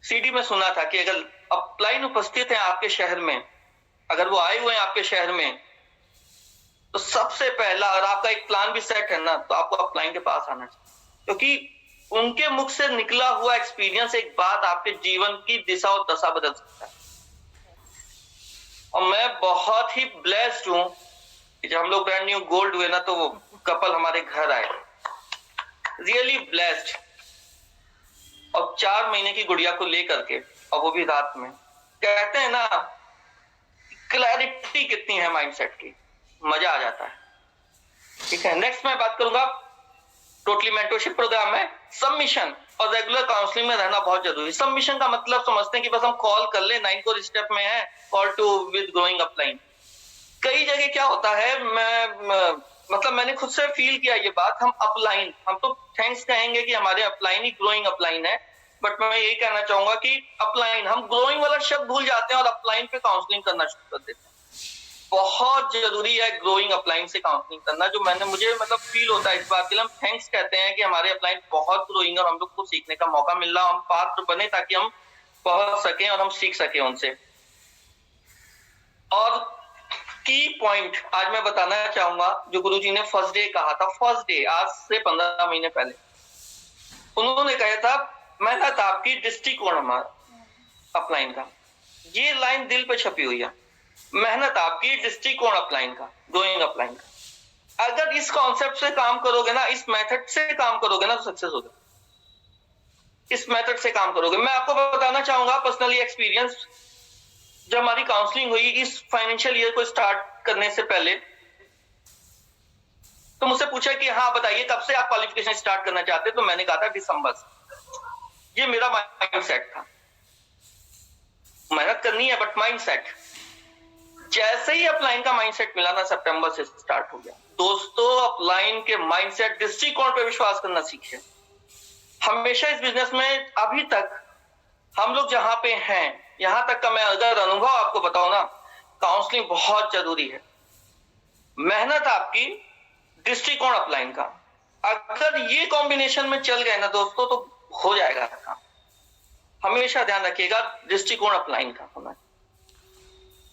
सीडी में सुना था कि अगर अपलाइन उपस्थित है आपके शहर में, अगर वो आए हुए हैं आपके शहर में, तो सबसे पहला, अगर आपका एक प्लान भी सेट है ना, तो आपको अपलाइन के पास आना चाहिए, क्योंकि उनके मुख से निकला हुआ एक्सपीरियंस, एक बात आपके जीवन की दिशा और दशा बदल सकता है। और मैं बहुत ही ब्लेस्ड हूं जब हम लोग ब्रांड न्यू गोल्ड हुए ना तो वो कपल हमारे घर आए, रियली ब्लेस्ड। और 4 महीने की गुड़िया को लेकर के, और वो भी रात में, कहते हैं ना क्लैरिटी कितनी है माइंडसेट की, मजा आ जाता है। ठीक है, नेक्स्ट मैं बात करूंगा टोटली मेंटरशिप प्रोग्राम में सबमिशन और रेगुलर काउंसलिंग में रहना बहुत जरूरी। सबमिशन का मतलब समझते हैं कि बस हम कॉल कर ले, 9 कोर स्टेप में है, call to with growing upline. कई जगह क्या होता है, मतलब मैंने खुद से फील किया ये बात, हम अपलाइन, हम तो थैंक्स कहेंगे कि हमारे अपलाइन ही ग्रोइंग अपलाइन है, बट मैं यही कहना चाहूंगा कि अपलाइन, हम ग्रोइंग वाला शब्द भूल जाते हैं और अपलाइन पे काउंसलिंग करना शुरू कर देते हैं। बहुत जरूरी है ग्रोइंग अपलाइन से काउंसलिंग करना, जो मुझे मतलब फील होता है इस बात के लिए। हम थैंक्स कहते हैं कि हमारे अपलाइन बहुत ग्रोइंग और हम लोग को सीखने का मौका मिल रहा, हम पात्र बने ताकि हम पहुंच सकें और हम सीख सकें उनसे। और की पॉइंट आज मैं बताना चाहूंगा, जो गुरुजी ने फर्स्ट डे कहा था, फर्स्ट डे आज से 15 महीने पहले उन्होंने कहा था, मेहनत आपकी दृष्टिकोण हमारा अपलाइन का। ये लाइन दिल पे छपी हुई है, मेहनत आपकी दृष्टिकोण अपलाइन का, ग्रोइंग अपलाइन का। अगर इस कॉन्सेप्ट से काम करोगे ना, इस मेथड से काम करोगे ना, तो सक्सेस होगा। इस मेथड से काम करोगे। मैं आपको बताना चाहूंगा पर्सनली एक्सपीरियंस, जब हमारी काउंसलिंग हुई इस फाइनेंशियल ईयर को स्टार्ट करने से पहले, तो मुझसे पूछा कि हाँ बताइए कब से आप क्वालिफिकेशन स्टार्ट करना चाहते, तो मैंने कहा था दिसंबर से। ये मेरा माइंड सेट था, मेहनत करनी है बट माइंड सेट। जैसे ही अपलाइन का माइंडसेट मिला ना, सितंबर से स्टार्ट हो गया। दोस्तों, अपलाइन के माइंडसेट दृष्टिकोण पे विश्वास करना सीखिए। हमेशा इस बिजनेस में अभी तक हम लोग जहां पे हैं, यहां तक का मैं अगर अनुभव आपको बताऊं ना, काउंसलिंग बहुत जरूरी है। मेहनत आपकी, दृष्टिकोण अपलाइन का, अगर ये कॉम्बिनेशन में चल गए ना दोस्तों, तो हो जाएगा काम। हमेशा ध्यान रखिएगा दृष्टिकोण अपलाइन का होना।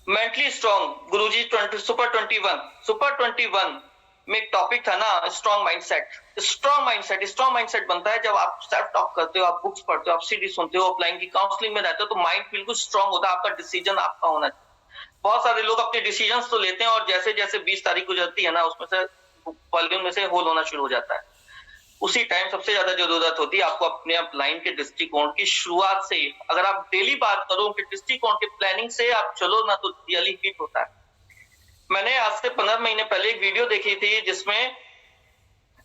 मेंटली स्ट्रॉन्ग, गुरुजी सुपर 21 में एक टॉपिक था ना, स्ट्रॉन्ग माइंडसेट। स्ट्रॉन्ग माइंडसेट बनता है जब आप सेल्फ टॉक करते हो, आप बुक्स पढ़ते हो, आप सीडी सुनते हो, अपलाइन की काउंसलिंग में रहते हो, तो माइंड बिल्कुल स्ट्रॉन्ग होता है। आपका डिसीजन आपका होना चाहिए। बहुत सारे लोग अपने डिसीजन तो लेते हैं और जैसे जैसे 20 तारीख गुजरती है ना, उसमें से वॉल्यूम में से होल होना शुरू हो जाता है। उसी टाइम सबसे ज्यादा जरूरत होती है आपको अपने अपलाइन के दृष्टिकोण की शुरुआत से। अगर आप डेली बात करो उनके दृष्टिकोण के प्लानिंग से आप चलो ना, तो रियली हिट होता है। मैंने आज से 15 महीने पहले एक वीडियो देखी थी जिसमें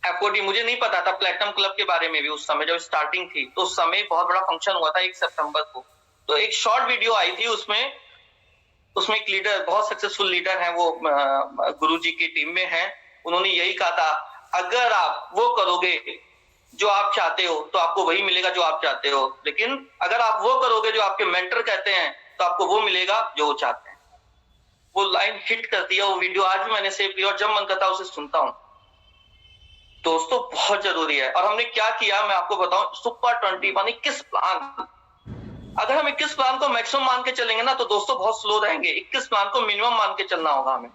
एफओडी, मुझे नहीं पता था प्लेटिनम क्लब के बारे में भी, उस समय जब स्टार्टिंग थी तो उस समय बहुत बड़ा फंक्शन हुआ था 1 सितंबर को। तो एक शॉर्ट वीडियो आई थी, उसमें एक लीडर, बहुत सक्सेसफुल लीडर है वो, गुरुजी की टीम में है। उन्होंने यही कहा था, अगर आप वो करोगे जो आप चाहते हो तो आपको वही मिलेगा जो आप चाहते हो, लेकिन अगर आप वो करोगे जो आपके मेंटर कहते हैं तो आपको वो मिलेगा जो वो चाहते हैं। वो लाइन हिट करती है। वो वीडियो आज भी मैंने सेव किया और जब मन करता है उसे सुनता हूं। दोस्तों, बहुत जरूरी है। और हमने क्या किया मैं आपको बताऊं, सुपर 21 21 प्लान। अगर हम 21 प्लान को मैक्सिमम मान के चलेंगे ना, तो दोस्तों बहुत स्लो रहेंगे। 21 प्लान को मिनिमम मान के चलना होगा हमें।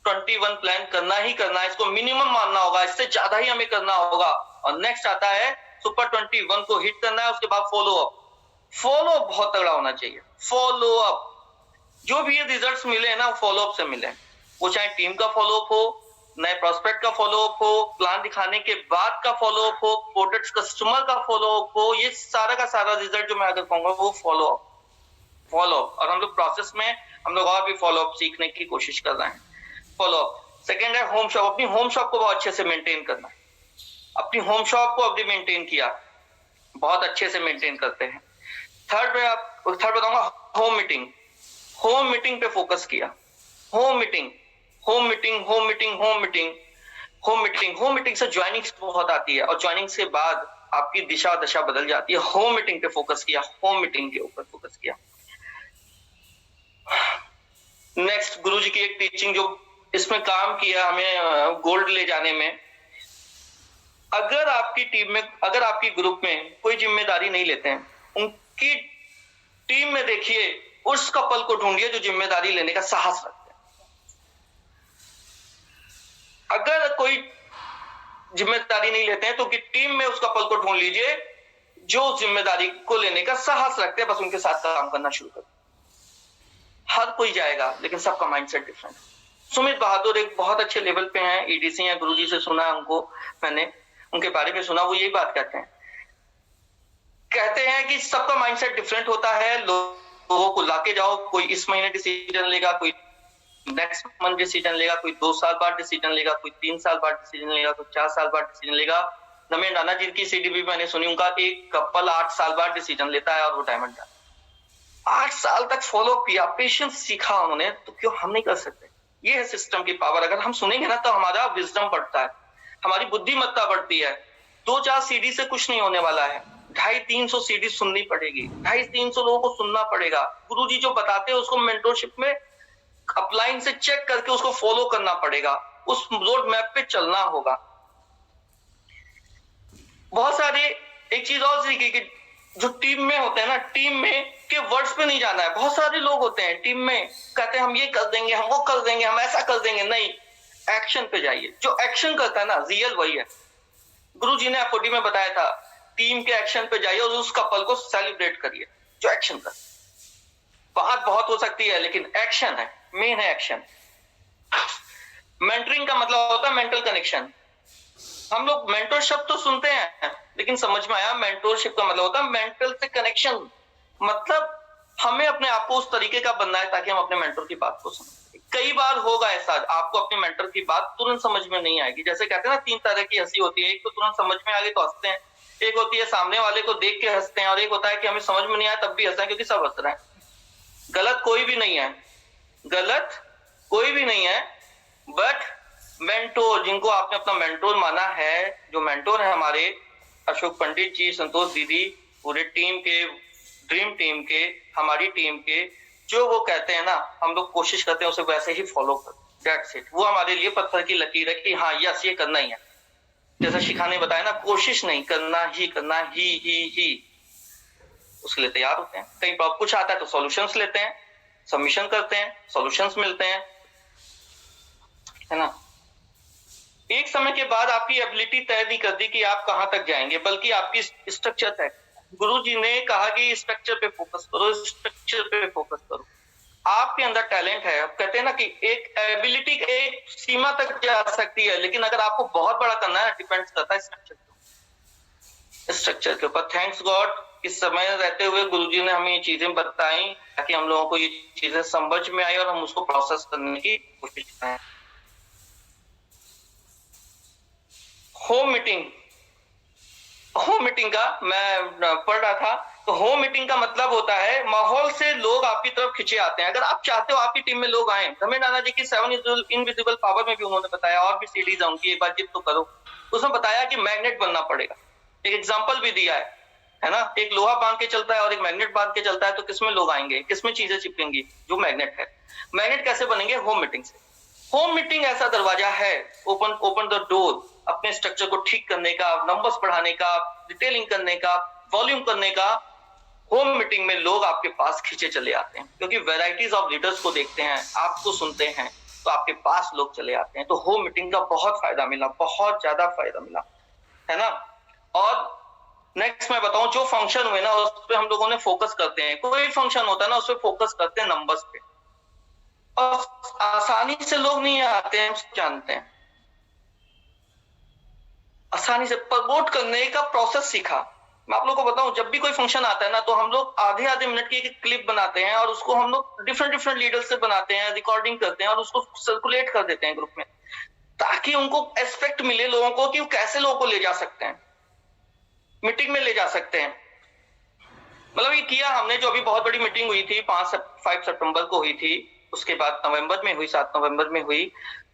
21 प्लान करना ही करना है, इसको मिनिमम मानना होगा, इससे ज्यादा ही हमें करना होगा। और नेक्स्ट आता है सुपर 21 को हिट करना है, उसके बाद फॉलो अप बहुत तगड़ा होना चाहिए। फॉलो अप, जो भी ये रिजल्ट्स मिले ना, फॉलो अप से मिले। वो चाहे टीम का फॉलो अप हो, नए प्रोस्पेक्ट का फॉलो अप हो, प्लान दिखाने के बाद का फॉलो अप हो, प्रोडक्ट्स कस्टमर का फॉलो अप हो, ये सारा का सारा रिजल्ट जो मैं अगर कहूंगा वो फॉलो अप। और हम लोग प्रोसेस में हम लोग और भी फॉलो अप सीखने की कोशिश कर रहे हैं। Follow up. सेकेंड है होम शॉप। अपनी होम शॉप को बहुत अच्छे से मेंटेन करना। अपनी होम शॉप को अभी मेंटेन किया, बहुत अच्छे से मेंटेन करते हैं। थर्ड बताऊंगा होम मीटिंग पे फोकस किया। होम मीटिंग से ज्वाइनिंग बहुत आती है और ज्वाइनिंग के बाद आपकी दिशा दशा बदल जाती है। होम मीटिंग पे फोकस किया, होम मीटिंग के ऊपर फोकस किया। नेक्स्ट, गुरुजी की एक टीचिंग जो इसमें काम किया हमें गोल्ड ले जाने में। अगर आपकी टीम में, अगर आपकी ग्रुप में कोई जिम्मेदारी नहीं लेते हैं, उनकी टीम में देखिए उस कपल को ढूंढिए जो जिम्मेदारी लेने का साहस रखते हैं। अगर कोई जिम्मेदारी नहीं लेते हैं तो उनकी टीम में उस कपल को ढूंढ लीजिए जो जिम्मेदारी को लेने का साहस रखते हैं। बस उनके साथ काम करना शुरू करो। हर कोई जाएगा लेकिन सबका माइंडसेट डिफरेंट है। सुमित बहादुर एक बहुत अच्छे लेवल पे हैं, ईडीसी हैं, गुरुजी से सुना है उनको, मैंने उनके बारे में सुना, वो यही बात कहते हैं कि सबका माइंडसेट डिफरेंट होता है, लोगों को लाके जाओ, कोई इस महीने डिसीजन लेगा, कोई नेक्स्ट मंथ डिसीजन लेगा, कोई 2 साल बाद डिसीजन लेगा, कोई 3 साल बाद डिसीजन लेगा, कोई 4 साल बाद डिसीजन लेगा। नमेन राणा जी की सीडीबी मैंने सुनी, उनका एक कपल 8 साल बाद डिसीजन लेता है और वो डायमंड का 8 साल तक फॉलो किया, पेशेंस सीखा उन्होंने, तो क्यों हम नहीं कर सकते? ये है सिस्टम की पावर। अगर हम सुनेंगे ना तो हमारा विजडम बढ़ता है, हमारी बुद्धिमत्ता बढ़ती है। 2-4 सीडी से कुछ नहीं होने वाला है, 250-300 सीडी सुननी पड़ेगी, 250-300 लोगों को सुनना पड़ेगा। गुरुजी जो बताते हैं उसको मेंटरशिप में अपलाइन से चेक करके उसको फॉलो करना पड़ेगा, उस रोड मैप पे चलना होगा। बहुत सारे एक चीज और सीखी कि जो टीम में होते हैं ना, टीम में के वर्ड्स पे नहीं जाना है। बहुत सारे लोग होते हैं टीम में, कहते हैं हम ये कर देंगे, हम वो कर देंगे, हम ऐसा कर देंगे। नहीं, एक्शन पे जाइए। जो एक्शन करता है ना, रियल वही है। गुरुजी ने एफओडी में बताया था, टीम के एक्शन पे जाइए और उस कपल को सेलिब्रेट करिए जो एक्शन कर। बात बहुत हो सकती है लेकिन एक्शन है, मेन है एक्शन। मेंटरिंग का मतलब होता है मेंटल कनेक्शन। हम लोग मेंटर शब्द तो सुनते हैं लेकिन समझ में आया मेंटरशिप का मतलब होता है मेंटल से कनेक्शन। मतलब हमें अपने आप को उस तरीके का बनना है ताकि हम अपने मेंटर की बात को समझें। कई बार होगा ऐसा, आपको अपने मेंटर की बात तुरंत समझ में नहीं आएगी। जैसे कहते हैं ना, 3 तरह की हंसी होती है। एक तो तुरंत समझ में आ गई तो हंसते हैं, एक होती है सामने वाले को देख के हंसते हैं, और एक होता है कि हमें समझ में नहीं आया तब भी हंसते हैं क्योंकि सब हंस रहे हैं। गलत कोई भी नहीं है, गलत कोई भी नहीं है। बट मेंटोर, जिनको आपने अपना मेंटोर माना है, जो मेंटोर है हमारे अशोक पंडित जी, संतोष दीदी, पूरे टीम के, ड्रीम टीम के, हमारी टीम के, जो वो कहते हैं ना, हम लोग कोशिश करते हैं उसे वैसे ही फॉलो कर। That's it. वो हमारे लिए पत्थर की लकीर है कि हाँ यस ये करना ही है। जैसा शिखा ने बताया ना, कोशिश नहीं, करना ही उसके लिए तैयार होते हैं। कहीं पर कुछ आता है तो सॉल्यूशंस लेते हैं, सबमिशन करते हैं, सॉल्यूशंस मिलते हैं, है ना। एक समय के बाद आपकी एबिलिटी तय नहीं करती कि आप कहां तक जाएंगे, बल्कि आपकी स्ट्रक्चर तय। गुरुजी ने कहा कि स्ट्रक्चर पे फोकस करो, स्ट्रक्चर पे फोकस करो। आपके अंदर टैलेंट है। अब कहते हैं ना कि एक एबिलिटी एक सीमा तक जा सकती है, लेकिन अगर आपको बहुत बड़ा करना है, डिपेंड्स करता है स्ट्रक्चर के ऊपर। थैंक्स गॉड इस समय रहते हुए गुरुजी ने हमें ये चीजें बताई ताकि हम लोगों को ये चीजें समझ में आई और हम उसको प्रोसेस करने की कोशिश करें। होम मीटिंग का मैं पढ़ रहा था, तो होम मीटिंग का मतलब होता है माहौल से लोग आपकी तरफ खिंचे आते हैं। अगर आप चाहते हो आपकी टीम में लोग आए, रमेश नाना जी की 7 इनविजिबल पावर में भी उन्होंने बताया, और भी सीरीज है उनकी, एक बार जिद तो करो, उसमें बताया कि मैग्नेट बनना पड़ेगा। एक एग्जाम्पल भी दिया है ना। एक लोहा बांध के चलता है और एक मैग्नेट बांध के चलता है, तो किसमें लोग आएंगे, किसमें चीजें चिपकेंगी? जो मैग्नेट है। मैग्नेट कैसे बनेंगे? होम मीटिंग से। होम मीटिंग ऐसा दरवाजा है, ओपन द डोर, अपने स्ट्रक्चर को ठीक करने का, नंबर्स बढ़ाने का, डिटेलिंग करने का, वॉल्यूम करने का। होम मीटिंग में लोग आपके पास खींचे चले आते हैं, क्योंकि वैरायटीज ऑफ लीडर्स को देखते हैं, आपको सुनते हैं, तो आपके पास लोग चले आते हैं। तो होम मीटिंग का बहुत फायदा मिला, बहुत ज्यादा फायदा मिला, है ना। और नेक्स्ट मैं बताऊं, जो फंक्शन हुए ना उस पर हम लोगों ने फोकस करते हैं। कोई फंक्शन होता है ना, उस पर फोकस करते हैं नंबर्स पे, और आसानी से लोग नहीं आते हैं, हम जानते हैं। आसानी से प्रमोट करने का प्रोसेस सीखा। मैं आप लोगों को बताऊं, जब भी कोई फंक्शन आता है ना, तो हम लोग आधे मिनट की एक क्लिप बनाते हैं और उसको हम लोग डिफरेंट लीडर से बनाते हैं, रिकॉर्डिंग करते हैं और उसको सर्कुलेट कर देते हैं ग्रुप में, ताकि उनको एस्पेक्ट मिले लोगों को कि कैसे लोगों को ले जा सकते हैं, मीटिंग में ले जा सकते हैं। मतलब ये किया हमने। जो अभी बहुत बड़ी मीटिंग हुई थी 5 सितंबर को हुई थी, उसके बाद नवंबर में हुई, 7 नवंबर में हुई,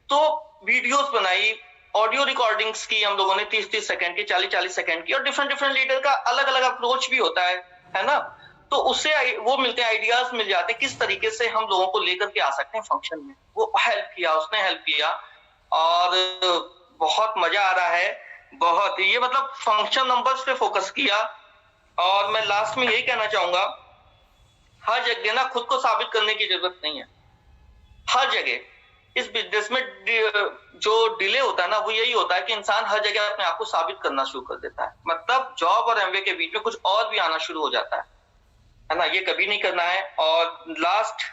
तो वीडियोस बनाई, ऑडियो रिकॉर्डिंग्स की हम लोगों ने 30-30 सेकंड की, 40-40 सेकंड की, और डिफरेंट लीडर का अलग अलग अप्रोच भी होता है ना। तो उससे वो मिलते हैं, आइडियाज मिल जाते हैं किस तरीके से हम लोगों को लेकर के आ सकते हैं फंक्शन में। वो हेल्प किया, उसने हेल्प किया, और बहुत मजा आ रहा है, बहुत। ये मतलब फंक्शन नंबर्स पे फोकस किया। और मैं लास्ट में यही कहना चाहूंगा, हर जगह ना खुद को साबित करने की जरूरत नहीं है। हर जगह इस बिजनेस में जो डिले होता है ना, वो यही होता है कि इंसान हर जगह अपने आप को साबित करना शुरू कर देता है। मतलब जॉब और एमवे के बीच में कुछ और भी आना शुरू हो जाता है ना। ये कभी नहीं करना है। और लास्ट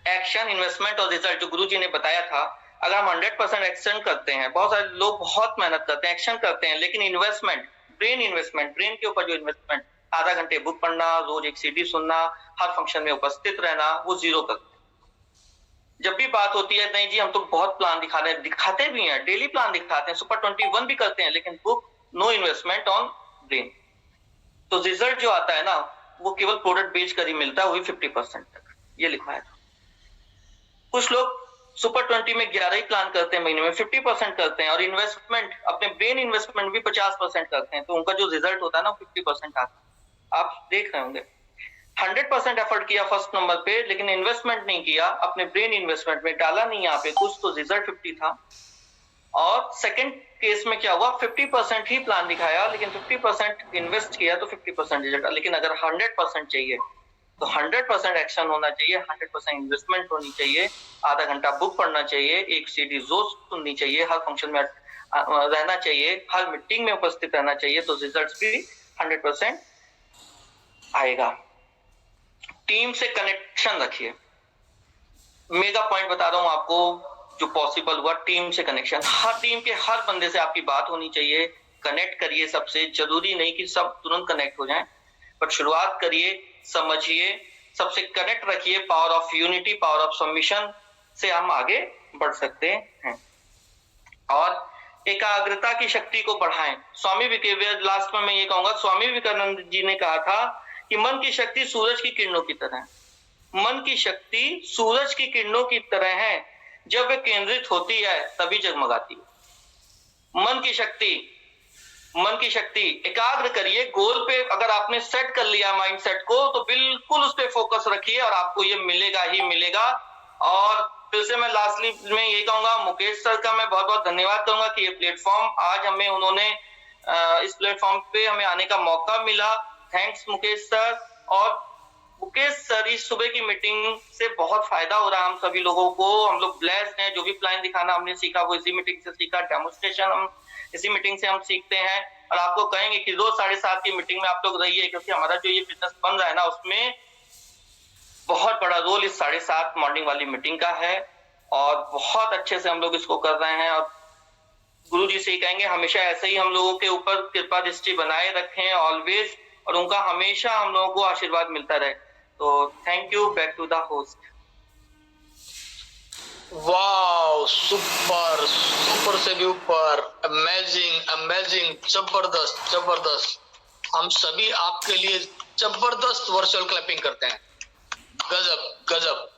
एक्शन, इन्वेस्टमेंट और रिजल्ट जो गुरुजी ने बताया था, अगर हम 100% एक्शन करते हैं, बहुत सारे लोग बहुत मेहनत करते हैं, एक्शन करते हैं, लेकिन इन्वेस्टमेंट, ब्रेन के ऊपर जो इन्वेस्टमेंट, आधा घंटे बुक पढ़ना, रोज एक सीडी सुनना, हर फंक्शन में उपस्थित रहना, वो जीरो करते हैं। जब भी बात होती है नहीं जी हम तो बहुत प्लान दिखाते भी हैं, डेली प्लान दिखाते हैं, सुपर 21 भी करते हैं, लेकिन book no investment on brain, तो रिजल्ट जो आता है ना वो केवल प्रोडक्ट बेच कर ही मिलता है, वही 50% तक, ये लिखवाया था। कुछ लोग सुपर 20 में 11 ही प्लान करते हैं, महीने में 50% करते हैं, और इन्वेस्टमेंट, अपने ब्रेन इन्वेस्टमेंट भी 50% करते हैं, तो उनका जो रिजल्ट होता है ना 50% आता है। आप देख रहे होंगे 100% एफर्ट किया फर्स्ट नंबर पे, लेकिन इन्वेस्टमेंट नहीं किया, अपने ब्रेन इन्वेस्टमेंट में डाला नहीं यहाँ पे कुछ, तो रिजल्ट 50 था। और सेकंड केस में क्या हुआ, 50% ही प्लान दिखाया, लेकिन 50% इन्वेस्ट किया तो 50% रिजल्ट। लेकिन अगर 100% चाहिए तो 100% एक्शन होना चाहिए, 100% इन्वेस्टमेंट होनी चाहिए, आधा घंटा बुक पढ़ना चाहिए, एक सीडी रोज सुननी चाहिए, हर फंक्शन में रहना चाहिए, हर मीटिंग में उपस्थित रहना चाहिए, तो रिजल्ट भी 100% आएगा। टीम से कनेक्शन रखिए, मेगा पॉइंट बता रहा हूं आपको जो पॉसिबल हुआ, टीम से कनेक्शन, हर टीम के हर बंदे से आपकी बात होनी चाहिए, कनेक्ट करिए सबसे, जरूरी नहीं कि सब तुरंत कनेक्ट हो जाएं, पर शुरुआत करिए, समझिए, सबसे कनेक्ट रखिए, power of unity, power of submission से हम आगे बढ़ सकते हैं। और एकाग्रता की शक्ति को बढ़ाएं। स्वामी विवेकानंद, लास्ट में मैं ये कहूंगा, स्वामी विवेकानंद जी ने कहा था कि मन की शक्ति सूरज की किरणों की तरह है, मन की शक्ति सूरज की किरणों की तरह है, जब वे केंद्रित होती है तभी जगमगाती है। मन की शक्ति एकाग्र करिए, गोल पे अगर आपने सेट कर लिया माइंड सेट को, तो बिल्कुल उस पे फोकस रखिए और आपको ये मिलेगा ही मिलेगा। और फिर से मैं लास्टली में ये कहूंगा, मुकेश सर का मैं बहुत बहुत धन्यवाद करूंगा कि ये प्लेटफॉर्म आज हमें उन्होंने इस प्लेटफॉर्म पे हमें आने का मौका मिला। Thanks Mukesh sir. और मुकेश सर, इस सुबह की मीटिंग से बहुत फायदा हो रहा है हम सभी लोगों को, हम लोग ब्लेस्ड हैं, जो भी प्लान दिखाना हमने सीखा वो इसी मीटिंग से सीखा, डेमोन्स्ट्रेशन हम इसी मीटिंग से हम सीखते हैं। और आपको कहेंगे कि रोज 7:30 की मीटिंग में आप लोग रहिए, क्योंकि हमारा जो ये बिजनेस बन रहा है ना, उसमें बहुत बड़ा रोल इस 7:30 मॉर्निंग वाली मीटिंग का है, और बहुत अच्छे से हम लोग इसको कर रहे हैं। और गुरु जी से ही कहेंगे हमेशा ऐसे ही हम लोगों के ऊपर कृपा दृष्टि बनाए रखें ऑलवेज, और उनका हमेशा हम लोगों को आशीर्वाद मिलता रहे। तो thank you, back to the host. Wow, super, super से भी ऊपर, अमेजिंग, अमेजिंग, जबरदस्त, जबरदस्त। हम सभी आपके लिए जबरदस्त वर्चुअल क्लैपिंग करते हैं। गजब, गजब।